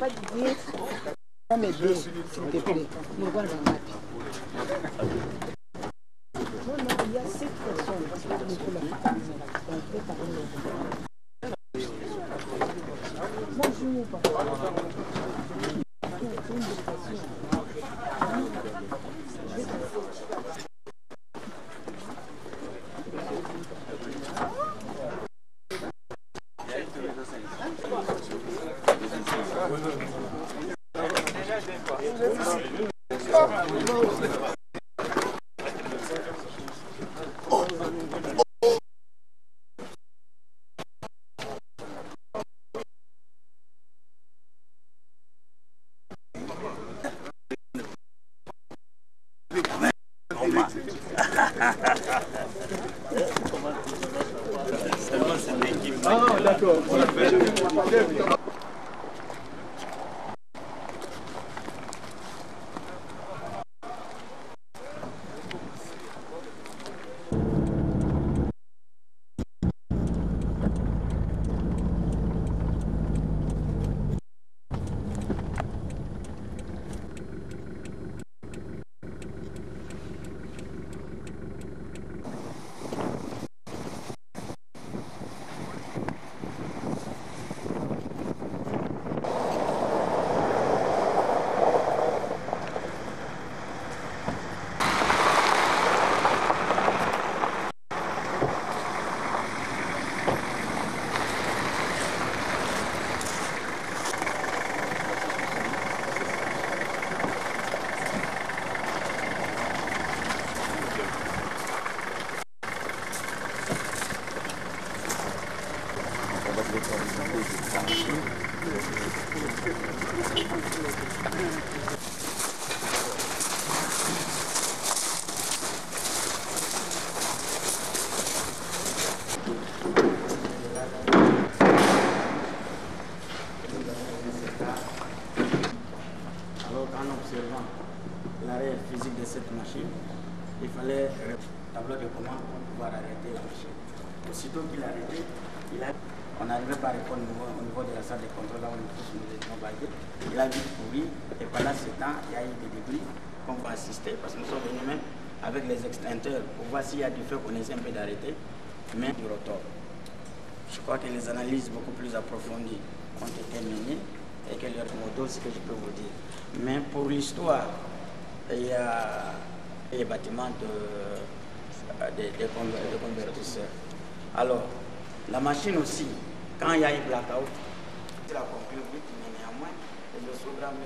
Papa Didier, ça m'aider, s'il te plaît. Nous voir dans ma vie. Non, non, il y a 7 personnes. Parce que nous faut la famille. On peut parler. Bonjour, papa. Ah, d'accord. Alors qu'en observant l'arrêt physique de cette machine, il fallait un tableau de commande pour pouvoir arrêter la machine. Aussitôt qu'il a arrêté, on n'arrivait pas à répondre au niveau de la salle de contrôle, là où nous étions basés. Il a vite couru et pendant ce temps, il y a eu des débris qu'on va assister parce que nous sommes venus même avec les extincteurs pour voir s'il y a du feu qu'on essaie un peu d'arrêter, mais du rotor. Je crois que les analyses beaucoup plus approfondies ont été menées et que leur moto, c'est ce que je peux vous dire. Mais pour l'histoire, il y a les bâtiments de convertisseurs. Alors, la machine aussi, quand il y a un blackout, c'est la conclure vite, mais néanmoins, le programme,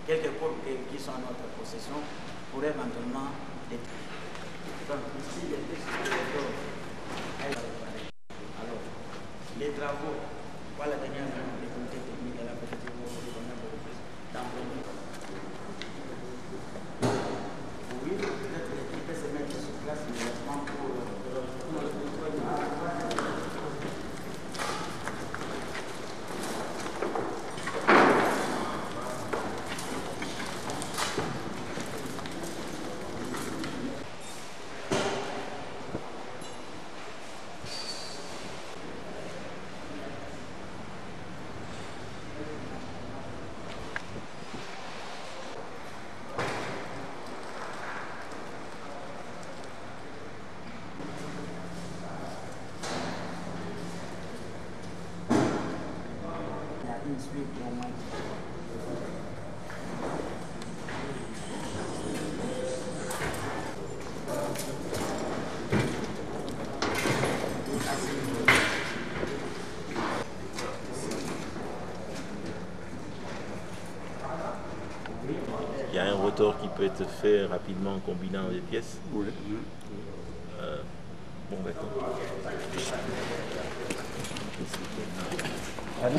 quelques codes qui sont en notre possession pourraient éventuellement être. Donc, ici, il y a des alors, les travaux, voilà la dernière des comités techniques et la petite dans le oui, peut-être l'équipe peut se mettre sur place immédiatement pour Il y a un rotor qui peut être fait rapidement en combinant les pièces. Oui. Bon, d'accord. Après,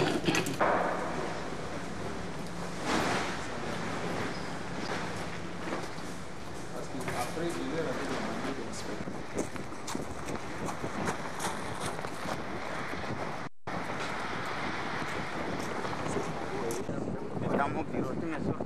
il est avec le manuel de l'inspecteur. dans mon bureau, tous mes soins.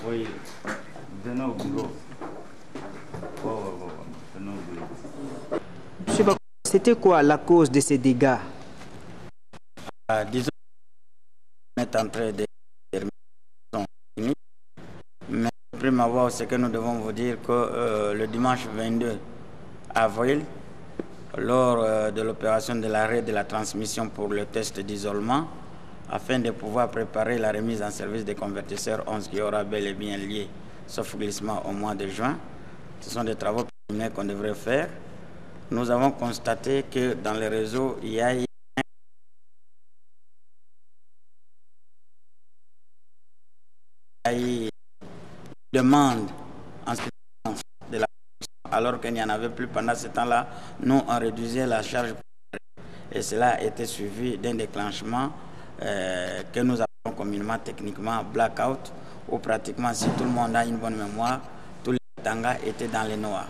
Oui, venez au boulot. Venez au boulot. Monsieur Bakou, c'était quoi la cause de ces dégâts? Disons qu'on est en train de terminer, mais au prime abord, ce que nous devons vous dire que le dimanche 22 avril, lors de l'opération de l'arrêt de la transmission pour le test d'isolement, afin de pouvoir préparer la remise en service des convertisseurs 11 qui aura bel et bien lié, sauf glissement, au mois de juin. Ce sont des travaux préliminaires qu'on devrait faire. Nous avons constaté que dans le réseau, il y a eu une demande en spécifique de la production, alors qu'il n'y en avait plus pendant ce temps-là. Nous, on réduisait la charge et cela a été suivi d'un déclenchement que nous appelons communément techniquement blackout, où pratiquement, si tout le monde a une bonne mémoire, tous les tangas étaient dans les noirs.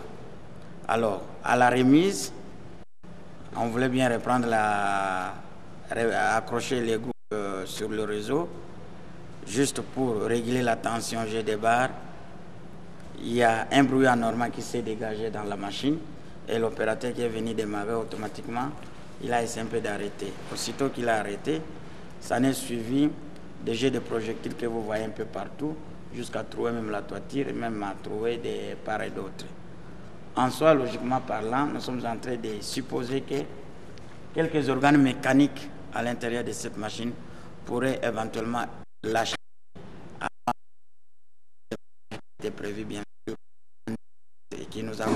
Alors, à la remise, on voulait bien reprendre accrocher les groupes sur le réseau, juste pour régler la tension G des barres. Il y a un bruit anormal qui s'est dégagé dans la machine et l'opérateur qui est venu démarrer automatiquement, il a essayé un peu d'arrêter. Aussitôt qu'il a arrêté, ça n'est suivi des jets de projectiles que vous voyez un peu partout, jusqu'à trouver même la toiture et même à trouver des parts et d'autres. En soi, logiquement parlant, nous sommes en train de supposer que quelques organes mécaniques à l'intérieur de cette machine pourraient éventuellement lâcher avant que prévu, bien sûr, et qui nous avons.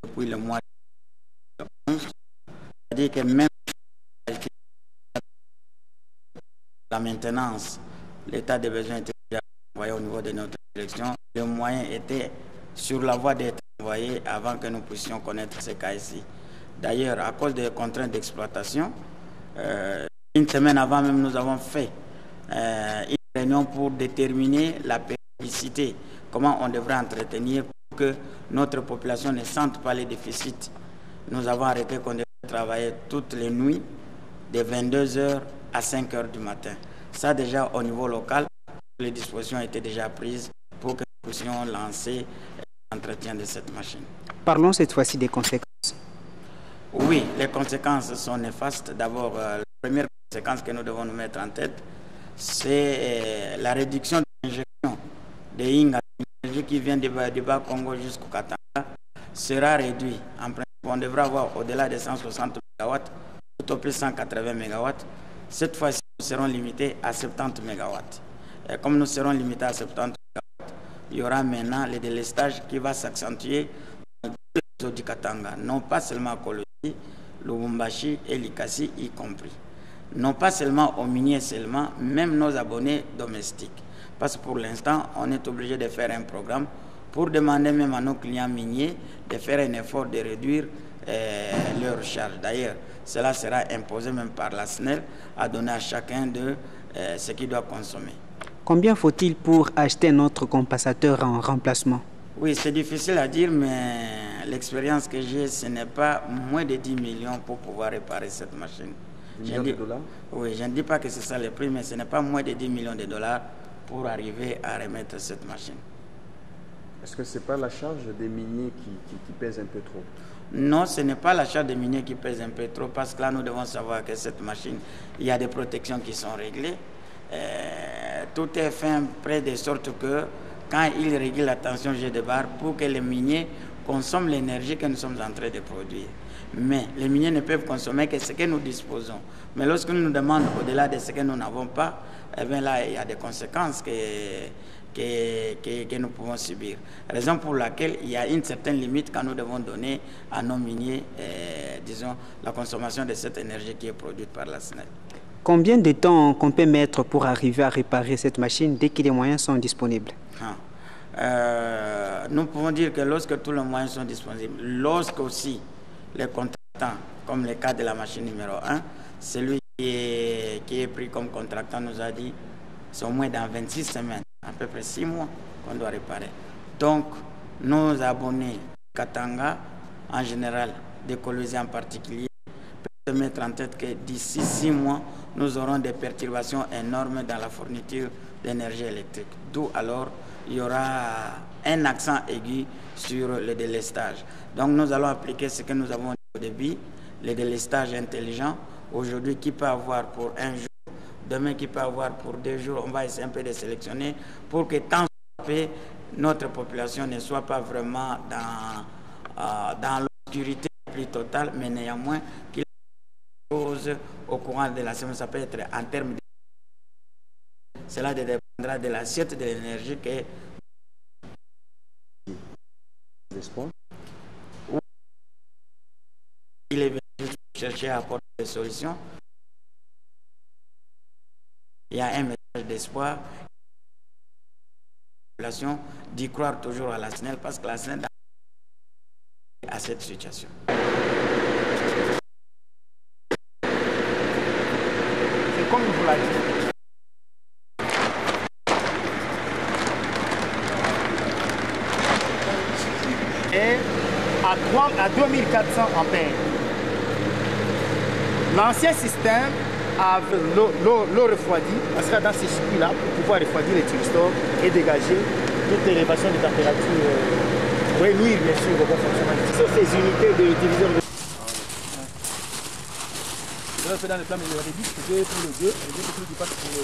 Depuis le mois de 11, c'est-à-dire que même la maintenance, l'état des besoins était déjà envoyé au niveau de notre direction. Le moyen était sur la voie d'être envoyé avant que nous puissions connaître ces cas ici. D'ailleurs, à cause des contraintes d'exploitation, une semaine avant même, nous avons fait une réunion pour déterminer la périodicité, comment on devrait entretenir pour que notre population ne sente pas les déficits. Nous avons arrêté qu'on devait travailler toutes les nuits de 22h à 5h du matin. Ça déjà au niveau local, les dispositions étaient déjà prises pour que nous puissions lancer l'entretien de cette machine. Parlons cette fois-ci des conséquences. Oui, les conséquences sont néfastes. D'abord, la première conséquence que nous devons nous mettre en tête, c'est la réduction de l'injection de Inga, l'énergie qui vient du bas Congo jusqu'au Katanga, sera réduite. En principe, on devra avoir au-delà de 160 MW, tout au plus 180 MW. Cette fois-ci, nous serons limités à 70 MW. Et comme nous serons limités à 70 MW, il y aura maintenant le délestage qui va s'accentuer dans tous les réseaux du Katanga, non pas seulement à Kolwezi, Lubumbashi et Likasi y compris. Non pas seulement aux miniers seulement, même nos abonnés domestiques. Parce que pour l'instant, on est obligé de faire un programme pour demander même à nos clients miniers de faire un effort de réduire leur charge. D'ailleurs, cela sera imposé même par la SNEL à donner à chacun de ce qu'il doit consommer. Combien faut-il pour acheter notre compensateur en remplacement? Oui, c'est difficile à dire, mais l'expérience que j'ai, ce n'est pas moins de 10 millions pour pouvoir réparer cette machine. 10 millions de dollars? Oui, je ne dis pas que c'est ça le prix, mais ce n'est pas moins de 10 millions de dollars pour arriver à remettre cette machine. Est-ce que ce n'est pas la charge des miniers qui pèse un peu trop? Non, ce n'est pas la charge des miniers qui pèse un peu trop, parce que là, nous devons savoir que cette machine, il y a des protections qui sont réglées. Tout est fait près de sorte que quand il régule la tension G de barre pour que les miniers consomment l'énergie que nous sommes en train de produire. Mais les miniers ne peuvent consommer que ce que nous disposons. Mais lorsque nous nous demandons au-delà de ce que nous n'avons pas, eh bien là, il y a des conséquences que nous pouvons subir. Raison pour laquelle il y a une certaine limite quand nous devons donner à nos miniers, disons, la consommation de cette énergie qui est produite par la SNEL. Combien de temps qu'on peut mettre pour arriver à réparer cette machine dès que les moyens sont disponibles? Nous pouvons dire que lorsque tous les moyens sont disponibles, lorsque aussi les contractants, comme le cas de la machine numéro 1, celui qui est pris comme contractant nous a dit c'est au moins dans 26 semaines, à peu près 6 mois qu'on doit réparer. Donc, nos abonnés Katanga, en général, des Kolwezi en particulier, peuvent se mettre en tête que d'ici 6 mois, nous aurons des perturbations énormes dans la fourniture d'énergie électrique. D'où alors, il y aura un accent aigu sur le délestage. Donc nous allons appliquer ce que nous avons dit au début, le délestage intelligent. Aujourd'hui, qui peut avoir pour un jour, demain qui peut avoir pour 2 jours, on va essayer un peu de sélectionner pour que tant que notre population ne soit pas vraiment dans l'obscurité plus totale, mais néanmoins qu'il pose au courant de la semaine. Ça peut être en termes de... Cela dépendra de l'assiette de l'énergie que... Il est venu chercher à apporter des solutions. Il y a un message d'espoir. D'y croire toujours à la SNEL parce que la SNEL a cette situation. C'est comme vous l'avez dit. Et à 2400 ampères. L'ancien système avec l'eau refroidie, on sera dans ces circuits-là pour pouvoir refroidir les thyristors et dégager toute élévation de température. Oui, nuire bien sûr au bon fonctionnement. Ce sont ces unités de division de... Je vais faire dans le plan, mais le réduit, je vais pour le 2, et je vais pour le passe pour le...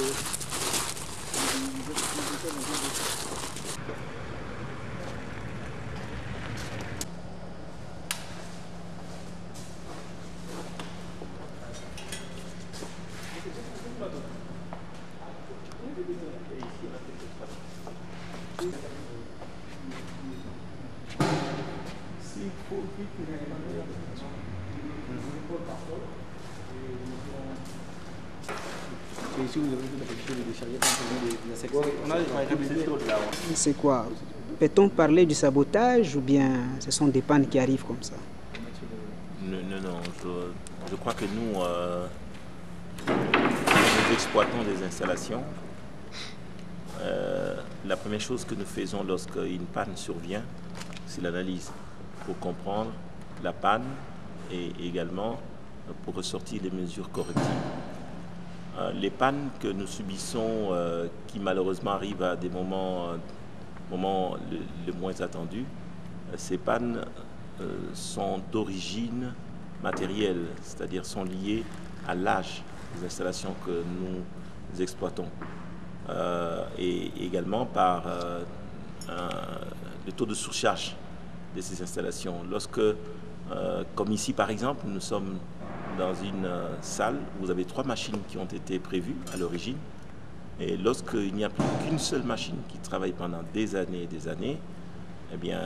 C'est quoi? Peut-on parler du sabotage ou bien ce sont des pannes qui arrivent comme ça? Non. Je crois que nous exploitons des installations. La première chose que nous faisons lorsqu'une panne survient, c'est l'analyse pour comprendre la panne et également pour ressortir les mesures correctives. Les pannes que nous subissons, qui malheureusement arrivent à des moments les moins attendus, ces pannes sont d'origine matérielle, c'est-à-dire sont liées à l'âge des installations que nous exploitons. Et également par le taux de surcharge de ces installations. Lorsque, comme ici par exemple, nous sommes dans une salle où vous avez 3 machines qui ont été prévues à l'origine, et lorsqu'il n'y a plus qu'une seule machine qui travaille pendant des années et des années, eh bien,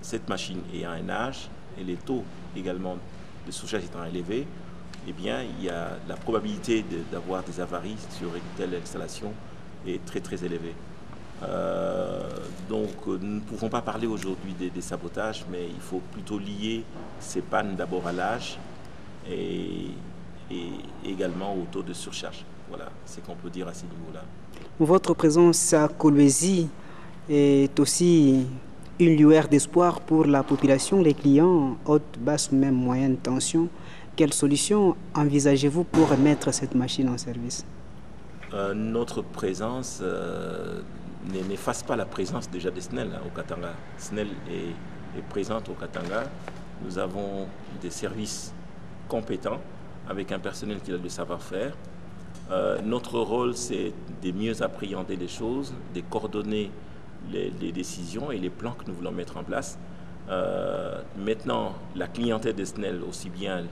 cette machine ayant un âge et les taux également de surcharge étant élevés, eh bien, il y a la probabilité d'avoir des avaries sur une telle installation est très très élevée. Donc nous ne pouvons pas parler aujourd'hui des sabotages, mais il faut plutôt lier ces pannes d'abord à l'âge et également au taux de surcharge. Voilà, c'est ce qu'on peut dire à ces niveaux-là. Votre présence à Kolwezi est aussi une lueur d'espoir pour la population, les clients, haute, basse, même moyenne tension. Quelle solution envisagez-vous pour mettre cette machine en service? Notre présence n'efface pas la présence déjà de SNEL au Katanga. SNEL est présente au Katanga. Nous avons des services compétents avec un personnel qui a le savoir-faire. Notre rôle, c'est de mieux appréhender les choses, de coordonner les décisions et les plans que nous voulons mettre en place. Maintenant, la clientèle de SNEL, aussi bien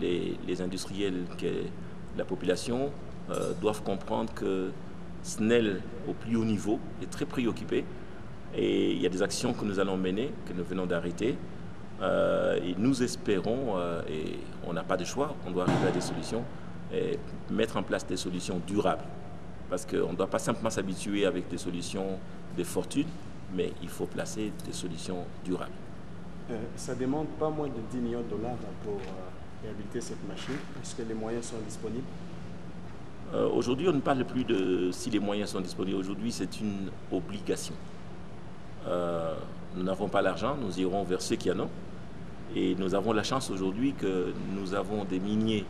les industriels que la population, doivent comprendre que SNEL, au plus haut niveau, est très préoccupé. Et il y a des actions que nous allons mener, que nous venons d'arrêter. Et nous espérons, et on n'a pas de choix, on doit arriver à des solutions, et mettre en place des solutions durables. Parce qu'on ne doit pas simplement s'habituer avec des solutions de fortune, mais il faut placer des solutions durables. Ça demande pas moins de 10 millions de dollars pour réhabiliter cette machine. Est-ce que les moyens sont disponibles? Aujourd'hui, on ne parle plus de si les moyens sont disponibles. Aujourd'hui, c'est une obligation. nous n'avons pas l'argent, nous irons vers ceux qui en ont. Et nous avons la chance aujourd'hui que nous avons des miniers,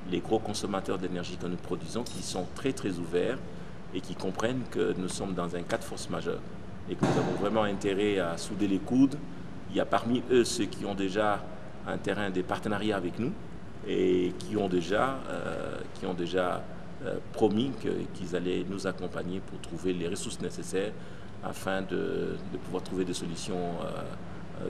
les gros consommateurs d'énergie que nous produisons, qui sont très très ouverts et qui comprennent que nous sommes dans un cas de force majeure et que nous avons vraiment intérêt à souder les coudes. Il y a parmi eux ceux qui ont déjà un terrain des partenariats avec nous et qui ont déjà promis qu'ils allaient nous accompagner pour trouver les ressources nécessaires afin de pouvoir trouver des solutions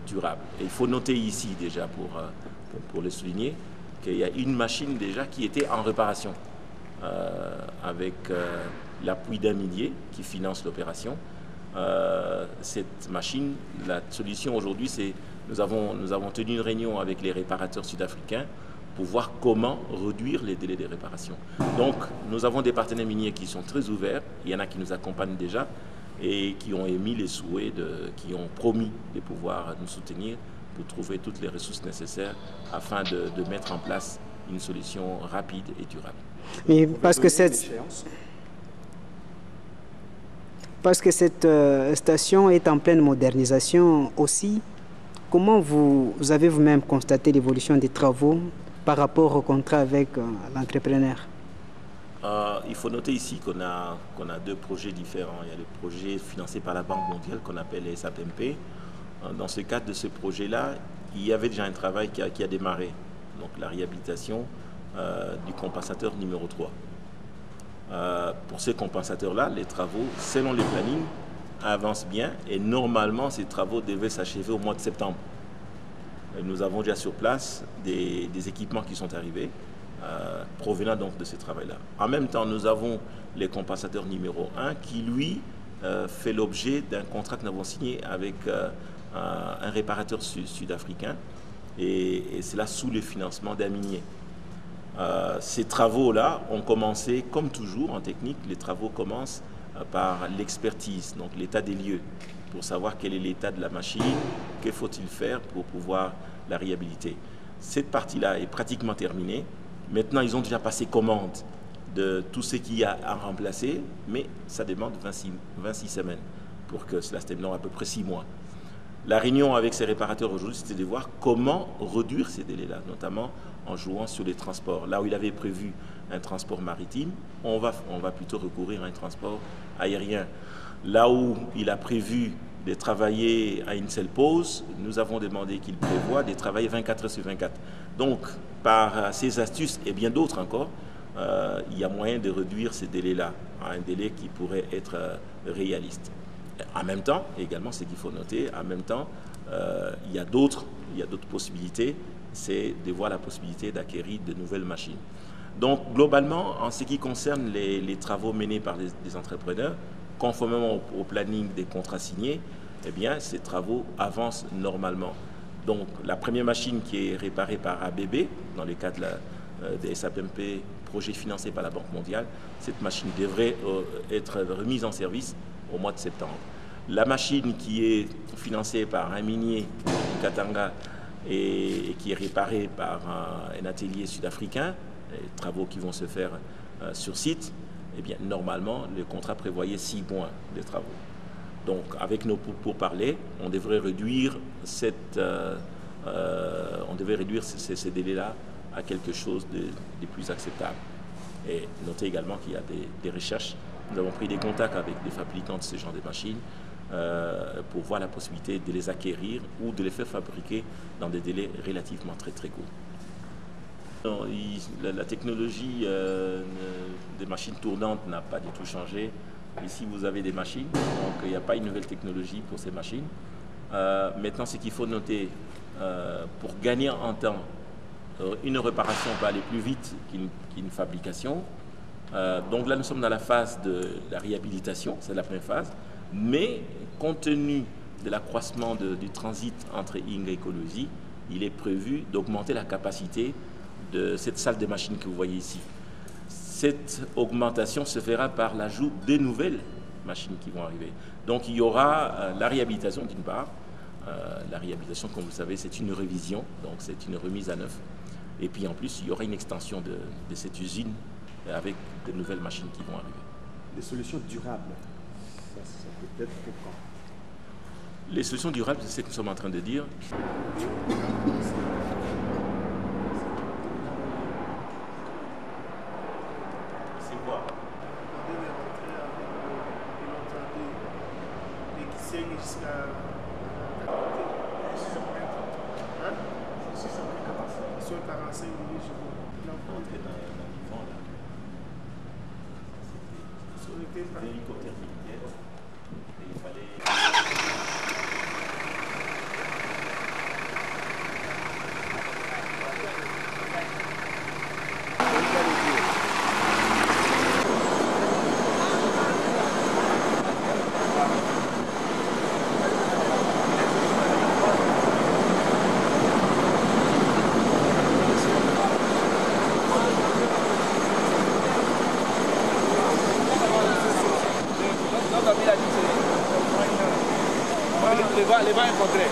durables. Et il faut noter ici déjà, pour le souligner, qu'il y a une machine déjà qui était en réparation avec l'appui d'un millier qui finance l'opération. Cette machine, la solution aujourd'hui, c'est nous avons tenu une réunion avec les réparateurs sud-africains pour voir comment réduire les délais de réparation. Donc, nous avons des partenaires miniers qui sont très ouverts. Il y en a qui nous accompagnent déjà et qui ont émis les souhaits, qui ont promis de pouvoir nous soutenir pour trouver toutes les ressources nécessaires afin de mettre en place une solution rapide et durable. Mais parce que cette station est en pleine modernisation aussi, comment vous avez vous-même constaté l'évolution des travaux par rapport au contrat avec l'entrepreneur? Il faut noter ici qu'on a deux projets différents. Il y a le projet financé par la Banque mondiale qu'on appelle les SAPMP. Dans ce cadre de ce projet-là, il y avait déjà un travail qui a démarré, donc la réhabilitation du compensateur numéro 3. Pour ces compensateurs-là, les travaux, selon les plannings, avancent bien et normalement, ces travaux devaient s'achever au mois de septembre. Et nous avons déjà sur place des équipements qui sont arrivés, provenant donc de ce travail-là. En même temps, nous avons les compensateurs numéro 1 qui, lui, fait l'objet d'un contrat que nous avons signé avec un réparateur sud-africain et cela sous le financement d'un minier. Ces travaux-là ont commencé, comme toujours en technique, les travaux commencent par l'expertise, donc l'état des lieux, pour savoir quel est l'état de la machine, que faut-il faire pour pouvoir la réhabiliter. Cette partie-là est pratiquement terminée. Maintenant, ils ont déjà passé commande de tout ce qu'il y a à remplacer, mais ça demande 26 semaines pour que cela se termine, à peu près 6 mois. La réunion avec ces réparateurs aujourd'hui, c'était de voir comment réduire ces délais-là, notamment en jouant sur les transports. Là où il avait prévu un transport maritime, on va plutôt recourir à un transport aérien. Là où il a prévu de travailler à une seule pause, nous avons demandé qu'il prévoie de travailler 24 heures sur 24. Donc, par ces astuces et bien d'autres encore, il y a moyen de réduire ces délais-là à un délai qui pourrait être réaliste. En même temps, également, ce qu'il faut noter, en même temps, il y a d'autres possibilités, c'est de voir la possibilité d'acquérir de nouvelles machines. Donc, globalement, en ce qui concerne les travaux menés par les entrepreneurs, conformément au planning des contrats signés, eh bien, ces travaux avancent normalement. Donc, la première machine qui est réparée par ABB, dans le cadre des SAPMP, projet financé par la Banque mondiale, cette machine devrait être remise en service au mois de septembre. La machine qui est financée par un minier du Katanga et qui est réparée par un atelier sud-africain, les travaux qui vont se faire sur site, eh bien, normalement, le contrat prévoyait 6 mois de travaux. Donc, avec nos pourparlers, on devrait réduire ces délais-là à quelque chose de plus acceptable. Et notez également qu'il y a des recherches. Nous avons pris des contacts avec des fabricants de ce genre de machines pour voir la possibilité de les acquérir ou de les faire fabriquer dans des délais relativement très très courts. La technologie des machines tournantes n'a pas du tout changé. Ici, vous avez des machines, donc il n'y a pas une nouvelle technologie pour ces machines. Maintenant, ce qu'il faut noter, pour gagner en temps, une réparation va aller plus vite qu'une fabrication. Donc là, nous sommes dans la phase de la réhabilitation, c'est la première phase. Mais compte tenu de l'accroissement du transit entre Inga et Kolwezi, il est prévu d'augmenter la capacité de cette salle de machines que vous voyez ici. Cette augmentation se fera par l'ajout de nouvelles machines qui vont arriver. Donc il y aura la réhabilitation d'une part. La réhabilitation, comme vous le savez, c'est une révision, donc c'est une remise à neuf. Et puis en plus, il y aura une extension de cette usine avec de nouvelles machines qui vont arriver. Des solutions durables, ça peut être pour Les solutions durables, c'est ce que nous sommes en train de dire. C'est quoi? Hélicoptère militaire, et il fallait... Les va rencontrer.